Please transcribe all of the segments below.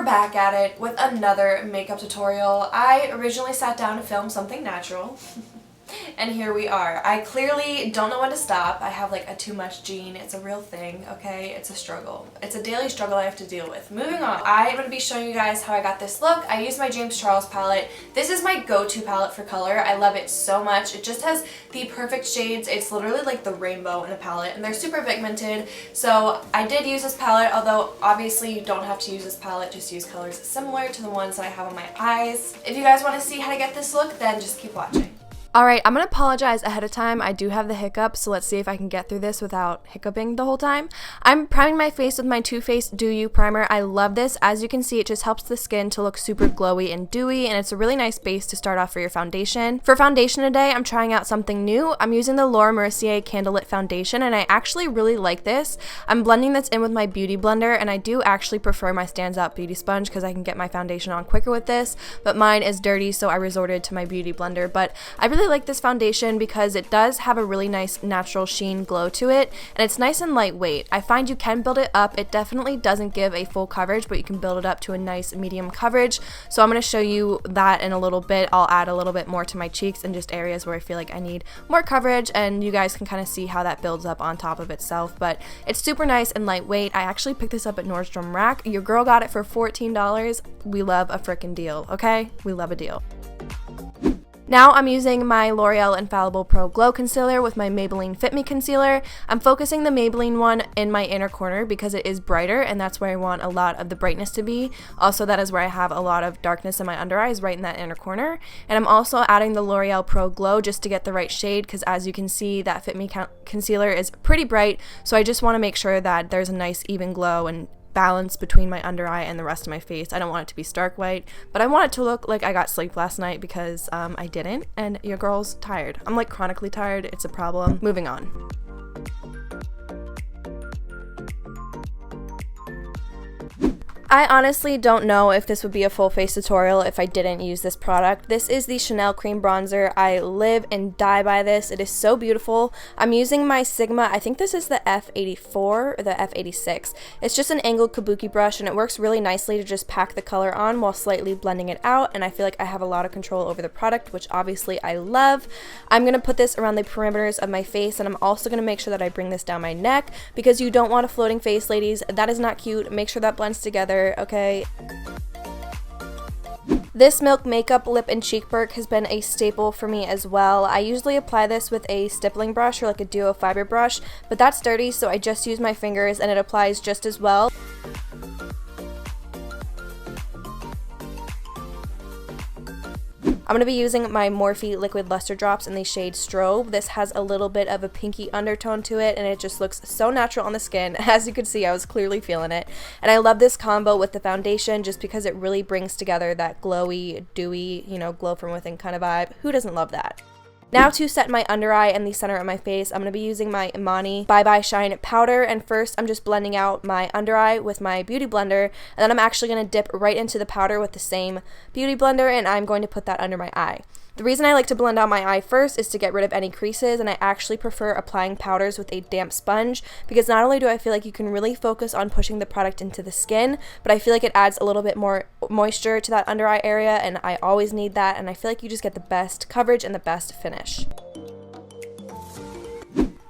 back at it with another makeup tutorial. I originally sat down to film something natural. And here we are. I clearly don't know when to stop. I have like a too much gene. It's a real thing, okay? It's a struggle. It's a daily struggle I have to deal with. Moving on, I'm going to be showing you guys how I got this look. I used my James Charles palette. This is my go-to palette for color. I love it so much. It just has the perfect shades. It's literally like the rainbow in a palette, and they're super pigmented. So I did use this palette, although obviously you don't have to use this palette. Just use colors similar to the ones that I have on my eyes. If you guys want to see how to get this look, then just keep watching. Alright, I'm going to apologize ahead of time. I do have the hiccups, so let's see if I can get through this without hiccuping the whole time. I'm priming my face with my Too Faced Dew You primer. I love this. As you can see, it just helps the skin to look super glowy and dewy, and it's a really nice base to start off for your foundation. For foundation today, I'm trying out something new. I'm using the Mercier Candlelit foundation, and I actually really like this. I'm blending this in with my beauty blender, and I do actually prefer my StansOut beauty sponge because I can get my foundation on quicker with this, but mine is dirty, so I resorted to my beauty blender. But I really like this foundation because it does have a really nice natural sheen glow to it, and it's nice and lightweight. I find you can build it up. It definitely doesn't give a full coverage, but you can build it up to a nice medium coverage. So I'm going to show you that in a little bit. I'll add a little bit more to my cheeks and just areas where I feel like I need more coverage, and you guys can kind of see how that builds up on top of itself. But it's super nice and lightweight. I actually picked this up at Nordstrom Rack. Your girl got it for $14. We love a frickin' deal, okay? We love a deal. Now I'm using my L'Oreal Infallible Pro Glow Concealer with my Maybelline Fit Me Concealer. I'm focusing the Maybelline one in my inner corner because it is brighter, and that's where I want a lot of the brightness to be. Also, that is where I have a lot of darkness in my under eyes, right in that inner corner. And I'm also adding the L'Oreal Pro Glow just to get the right shade because, as you can see, that Fit Me Concealer is pretty bright, so I just want to make sure that there's a nice even glow and balance between my under eye and the rest of my face. I don't want it to be stark white, but I want it to look like I got sleep last night because I didn't, and your girl's tired. I'm like chronically tired. It's a problem. Moving on. I honestly don't know if this would be a full face tutorial if I didn't use this product. This is the Chanel Cream Bronzer. I live and die by this. It is so beautiful. I'm using my Sigma. I think this is the F84 or the F86. It's just an angled kabuki brush, and it works really nicely to just pack the color on while slightly blending it out, and I feel like I have a lot of control over the product, which obviously I love. I'm going to put this around the perimeters of my face, and I'm also going to make sure that I bring this down my neck because you don't want a floating face, ladies. That is not cute. Make sure that blends together. Okay. This Milk Makeup Lip and Cheek Perk has been a staple for me as well. I usually apply this with a stippling brush or like a duo fiber brush, but that's dirty, so I just use my fingers and it applies just as well. I'm going to be using my Morphe Liquid Luster Drops in the shade Strobe. This has a little bit of a pinky undertone to it, and it just looks so natural on the skin. As you can see, I was clearly feeling it. And I love this combo with the foundation just because it really brings together that glowy, dewy, glow from within kind of vibe. Who doesn't love that? Now to set my under eye and the center of my face, I'm going to be using my Emani Bye Bye Shine powder, and first I'm just blending out my under eye with my beauty blender, and then I'm actually going to dip right into the powder with the same beauty blender, and I'm going to put that under my eye. The reason I like to blend out my eye first is to get rid of any creases, and I actually prefer applying powders with a damp sponge because not only do I feel like you can really focus on pushing the product into the skin, but I feel like it adds a little bit more moisture to that under eye area, and I always need that, and I feel like you just get the best coverage and the best finish.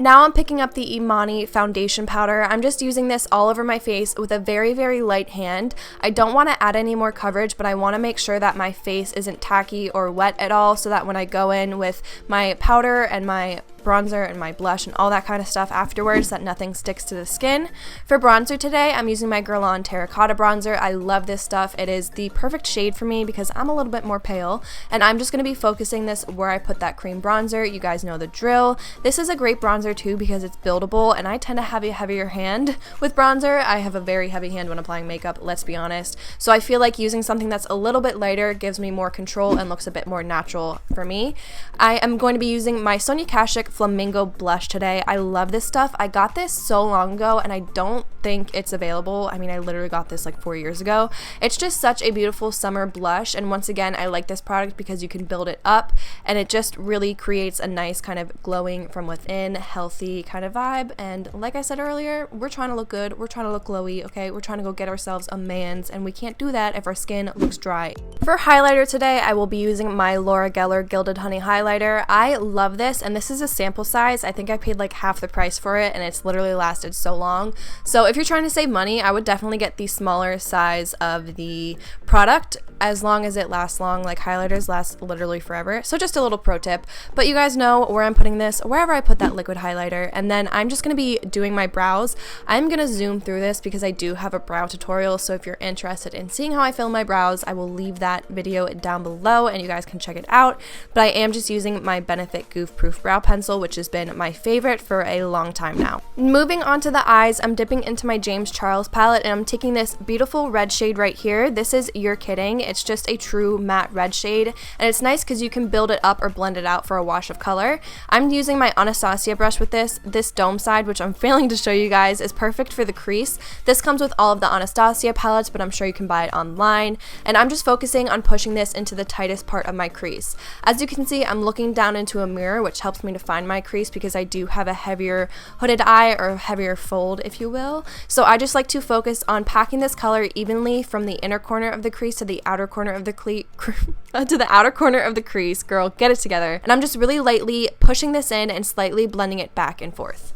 Now I'm picking up the Emani foundation powder. I'm just using this all over my face with a very, very light hand. I don't want to add any more coverage, but I want to make sure that my face isn't tacky or wet at all so that when I go in with my powder and my bronzer and my blush and all that kind of stuff afterwards, that nothing sticks to the skin. For bronzer today, I'm using my Guerlain Terracotta bronzer. I love this stuff. It is the perfect shade for me because I'm a little bit more pale, and I'm just going to be focusing this where I put that cream bronzer. You guys know the drill. This is a great bronzer too because it's buildable, and I tend to have a heavier hand with bronzer. I have a very heavy hand when applying makeup, let's be honest. So I feel like using something that's a little bit lighter gives me more control and looks a bit more natural for me. I am going to be using my Sonia Kashuk Flamingo blush today. I love this stuff. I got this so long ago and I don't think it's available. I mean, I literally got this like 4 years ago. It's just such a beautiful summer blush, and once again, I like this product because you can build it up and it just really creates a nice kind of glowing from within, healthy kind of vibe. And like I said earlier, we're trying to look good, we're trying to look glowy, okay? We're trying to go get ourselves a man's, and we can't do that if our skin looks dry. For highlighter today, I will be using my Laura Geller Gilded Honey highlighter. I love this, and this is a sample size. I think I paid like half the price for it, and it's literally lasted so long. So if you're trying to save money, I would definitely get the smaller size of the product, as long as it lasts long. Like, highlighters last literally forever. So just a little pro tip. But you guys know where I'm putting this, wherever I put that liquid highlighter. And then I'm just going to be doing my brows. I'm going to zoom through this because I do have a brow tutorial. So if you're interested in seeing how I film my brows, I will leave that video down below and you guys can check it out. But I am just using my Benefit Goof Proof Brow Pencil, which has been my favorite for a long time now. Moving on to the eyes, I'm dipping into my James Charles palette and I'm taking this beautiful red shade right here. This is You're Kidding. It's just a true matte red shade, and it's nice because you can build it up or blend it out for a wash of color. I'm using my Anastasia brush with this. This dome side, which I'm failing to show you guys, is perfect for the crease. This comes with all of the Anastasia palettes, but I'm sure you can buy it online. And I'm just focusing on pushing this into the tightest part of my crease. As you can see, I'm looking down into a mirror, which helps me to find my crease because I do have a heavier hooded eye, or a heavier fold, if you will. So I just like to focus on packing this color evenly from the inner corner of the crease to the outer corner of the outer corner of the crease. Girl, get it together. And I'm just really lightly pushing this in and slightly blending it back and forth.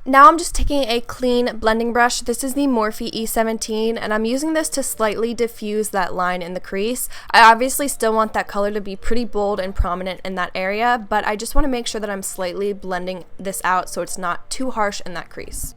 Now I'm just taking a clean blending brush. This is the Morphe E17, and I'm using this to slightly diffuse that line in the crease. I obviously still want that color to be pretty bold and prominent in that area, but I just want to make sure that I'm slightly blending this out so it's not too harsh in that crease.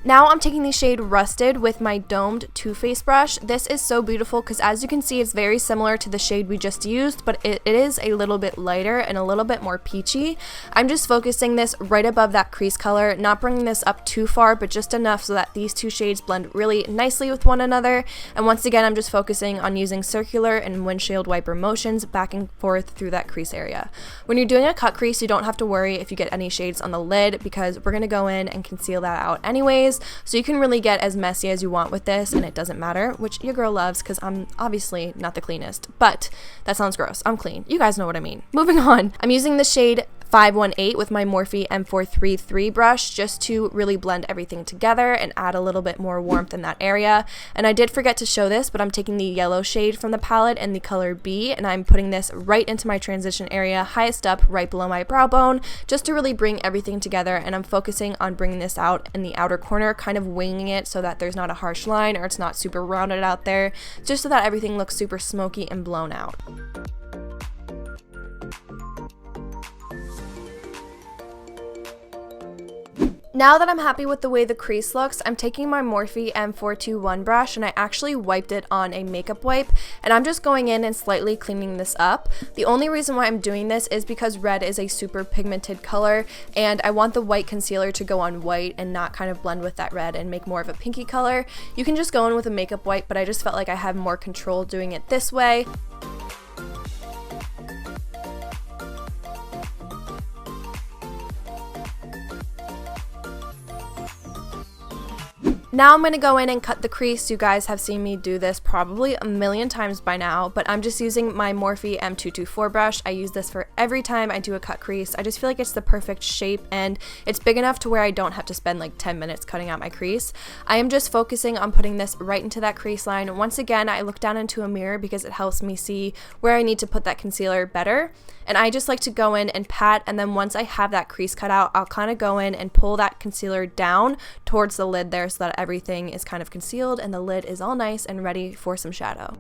Now I'm taking the shade Rusted with my domed Too Faced brush. This is so beautiful because, as you can see, it's very similar to the shade we just used, but it is a little bit lighter and a little bit more peachy. I'm just focusing this right above that crease color, not bringing this up too far, but just enough so that these two shades blend really nicely with one another. And once again, I'm just focusing on using circular and windshield wiper motions back and forth through that crease area. When you're doing a cut crease, you don't have to worry if you get any shades on the lid because we're going to go in and conceal that out anyways. So you can really get as messy as you want with this, and it doesn't matter, which your girl loves because I'm obviously not the cleanest, but that sounds gross. I'm clean. You guys know what I mean. Moving on. I'm using the shade 518 with my Morphe M433 brush just to really blend everything together and add a little bit more warmth in that area. And I did forget to show this, but I'm taking the yellow shade from the palette in the color B, and I'm putting this right into my transition area, highest up right below my brow bone, just to really bring everything together. And I'm focusing on bringing this out in the outer corner, kind of winging it so that there's not a harsh line or it's not super rounded out there, just so that everything looks super smoky and blown out. Now that I'm happy with the way the crease looks, I'm taking my Morphe M421 brush and I actually wiped it on a makeup wipe, and I'm just going in and slightly cleaning this up. The only reason why I'm doing this is because red is a super pigmented color and I want the white concealer to go on white and not kind of blend with that red and make more of a pinky color. You can just go in with a makeup wipe, but I just felt like I had more control doing it this way. Now I'm going to go in and cut the crease. You guys have seen me do this probably a million times by now, but I'm just using my Morphe M224 brush. I use this for every time I do a cut crease. I just feel like it's the perfect shape and it's big enough to where I don't have to spend like 10 minutes cutting out my crease. I am just focusing on putting this right into that crease line. Once again, I look down into a mirror because it helps me see where I need to put that concealer better. And I just like to go in and pat, and then once I have that crease cut out, I'll kind of go in and pull that concealer down towards the lid there so that everything is kind of concealed and the lid is all nice and ready for some shadow.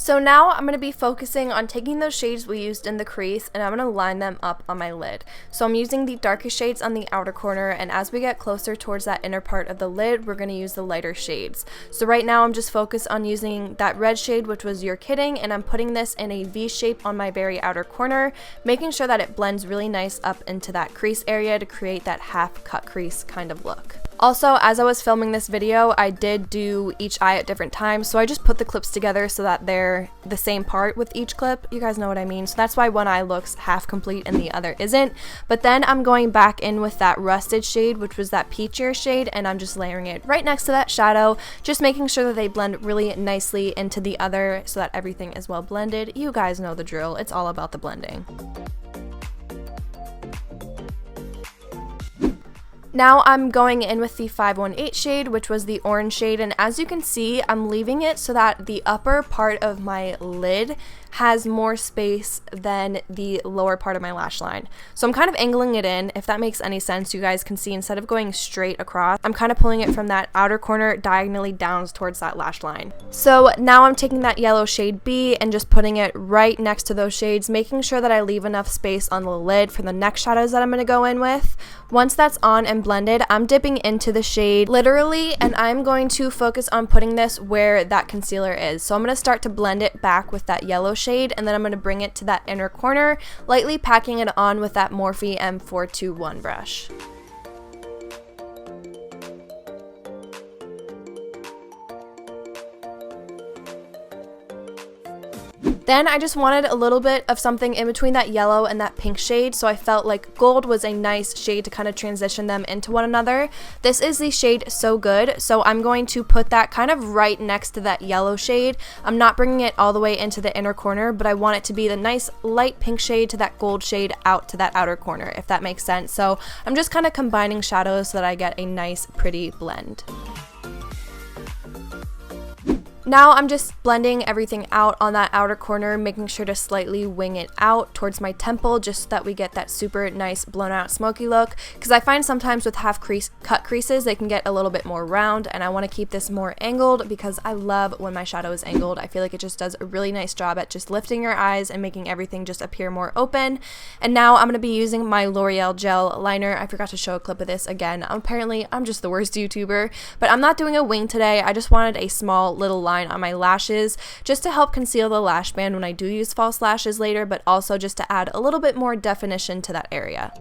So now I'm going to be focusing on taking those shades we used in the crease and I'm going to line them up on my lid. So I'm using the darkest shades on the outer corner, and as we get closer towards that inner part of the lid, we're going to use the lighter shades. So right now I'm just focused on using that red shade, which was You're Kidding, and I'm putting this in a V shape on my very outer corner, making sure that it blends really nice up into that crease area to create that half cut crease kind of look. Also, as I was filming this video, I did do each eye at different times, so I just put the clips together so that they're the same part with each clip. You guys know what I mean. So that's why one eye looks half complete and the other isn't. But then I'm going back in with that rusted shade, which was that peachier shade, and I'm just layering it right next to that shadow, just making sure that they blend really nicely into the other so that everything is well blended. You guys know the drill. It's all about the blending. Now I'm going in with the 518 shade, which was the orange shade, and as you can see, I'm leaving it so that the upper part of my lid has more space than the lower part of my lash line. So I'm kind of angling it in, if that makes any sense. You guys can see instead of going straight across, I'm kind of pulling it from that outer corner diagonally down towards that lash line. So now I'm taking that yellow shade B and just putting it right next to those shades, making sure that I leave enough space on the lid for the next shadows that I'm going to go in with. Once that's on and blended, I'm dipping into the shade literally, and I'm going to focus on putting this where that concealer is. So I'm going to start to blend it back with that yellow shade, and then I'm going to bring it to that inner corner, lightly packing it on with that Morphe M421 brush. Then I just wanted a little bit of something in between that yellow and that pink shade, so I felt like gold was a nice shade to kind of transition them into one another. This is the shade So Good, so I'm going to put that kind of right next to that yellow shade. I'm not bringing it all the way into the inner corner, but I want it to be the nice light pink shade to that gold shade out to that outer corner, if that makes sense. So I'm just kind of combining shadows so that I get a nice pretty blend. Now I'm just blending everything out on that outer corner, making sure to slightly wing it out towards my temple just so that we get that super nice blown out smoky look, because I find sometimes with cut creases they can get a little bit more round, and I want to keep this more angled because I love when my shadow is angled. I feel like it just does a really nice job at just lifting your eyes and making everything just appear more open. And now I'm going to be using my L'Oreal gel liner. I forgot to show a clip of this again. Apparently I'm just the worst YouTuber, but I'm not doing a wing today. I just wanted a small little line on my lashes just to help conceal the lash band when I do use false lashes later, but also just to add a little bit more definition to that area.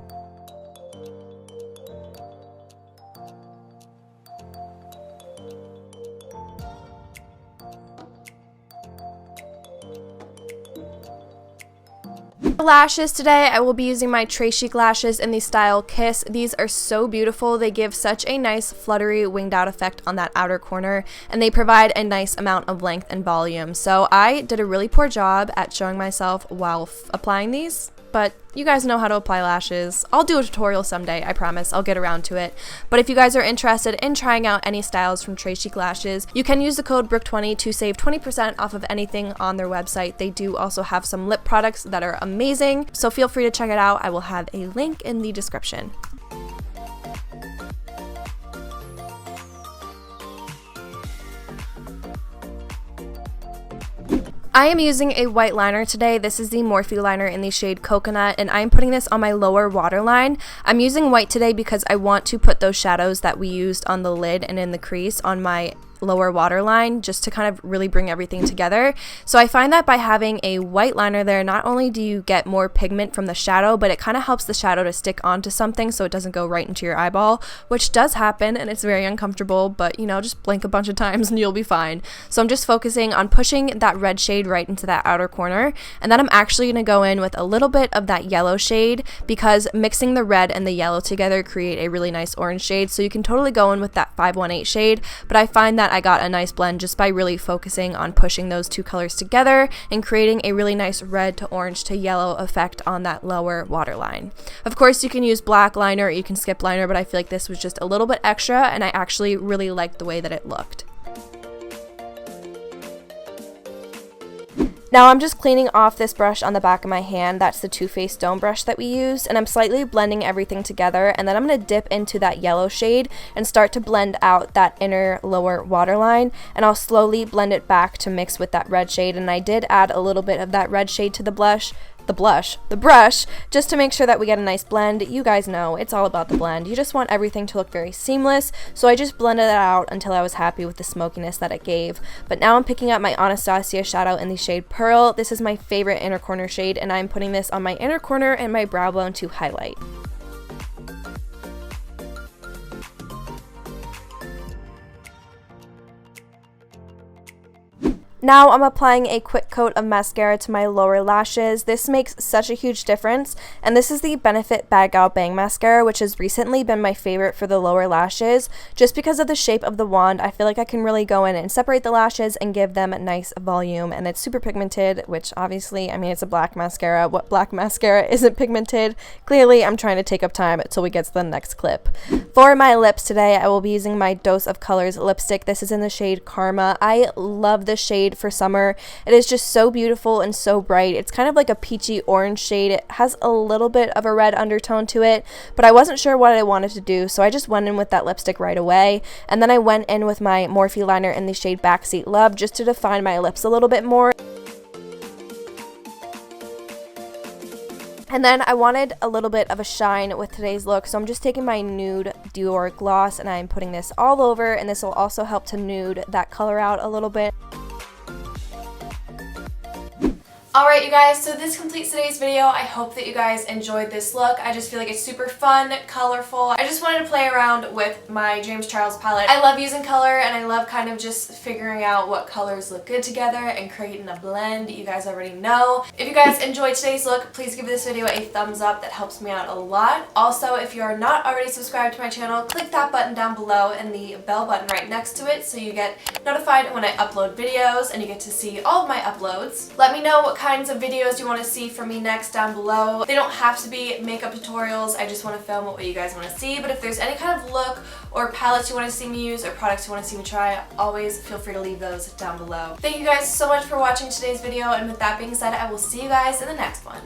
For lashes today, I will be using my Kashuk lashes in the style Kiss. These are so beautiful. They give such a nice fluttery winged out effect on that outer corner, and they provide a nice amount of length and volume. So I did a really poor job at showing myself while applying these, but you guys know how to apply lashes. I'll do a tutorial someday, I promise. I'll get around to it. But if you guys are interested in trying out any styles from Kashuk lashes, you can use the code BROOK20 to save 20% off of anything on their website. They do also have some lip products that are amazing, so feel free to check it out. I will have a link in the description. I am using a white liner today. This is the Morphe liner in the shade Coconut, and I'm putting this on my lower waterline. I'm using white today because I want to put those shadows that we used on the lid and in the crease on my lower waterline, just to kind of really bring everything together. So I find that by having a white liner there, not only do you get more pigment from the shadow, but it kind of helps the shadow to stick onto something so it doesn't go right into your eyeball, which does happen and it's very uncomfortable, but you know, just blink a bunch of times and you'll be fine. So I'm just focusing on pushing that red shade right into that outer corner, and then I'm actually going to go in with a little bit of that yellow shade, because mixing the red and the yellow together create a really nice orange shade. So you can totally go in with that 518 shade, but I find that I got a nice blend just by really focusing on pushing those two colors together and creating a really nice red to orange to yellow effect on that lower waterline. Of course, you can use black liner or you can skip liner, but I feel like this was just a little bit extra and I actually really liked the way that it looked. Now I'm just cleaning off this brush on the back of my hand. That's the Too Faced Stone brush that we used, and I'm slightly blending everything together, and then I'm going to dip into that yellow shade and start to blend out that inner lower waterline, and I'll slowly blend it back to mix with that red shade. And I did add a little bit of that red shade to the brush, just to make sure that we get a nice blend. You guys know it's all about the blend. You just want everything to look very seamless, so I just blended it out until I was happy with the smokiness that it gave. But now I'm picking up my Anastasia shadow in the shade Pearl. This is my favorite inner corner shade, and I'm putting this on my inner corner and my brow bone to highlight. Now I'm applying a quick coat of mascara to my lower lashes. This makes such a huge difference, and this is the Benefit Bag Out Bang Mascara, which has recently been my favorite for the lower lashes. Just because of the shape of the wand, I feel like I can really go in and separate the lashes and give them a nice volume, and it's super pigmented, which obviously, I mean, it's a black mascara. What black mascara isn't pigmented? Clearly, I'm trying to take up time until we get to the next clip. For my lips today, I will be using my Dose of Colors lipstick. This is in the shade Karma. I love this shade for summer. It is just so beautiful and so bright. It's kind of like a peachy orange shade. It has a little bit of a red undertone to it, but I wasn't sure what I wanted to do, so I just went in with that lipstick right away. And then I went in with my Morphe liner in the shade Backseat Love just to define my lips a little bit more. And then I wanted a little bit of a shine with today's look, so I'm just taking my nude Dior gloss and I'm putting this all over, and this will also help to nude that color out a little bit. Alright you guys, so this completes today's video. I hope that you guys enjoyed this look. I just feel like it's super fun, colorful. I just wanted to play around with my James Charles palette. I love using color, and I love kind of just figuring out what colors look good together and creating a blend. You guys already know. If you guys enjoyed today's look, please give this video a thumbs up. That helps me out a lot. Also, if you are not already subscribed to my channel, click that button down below and the bell button right next to it so you get notified when I upload videos and you get to see all of my uploads. Let me know what kinds of videos you want to see from me next down below. They don't have to be makeup tutorials. I just want to film what you guys want to see, but if there's any kind of look or palettes you want to see me use or products you want to see me try, always feel free to leave those down below. Thank you guys so much for watching today's video, and with that being said, I will see you guys in the next one.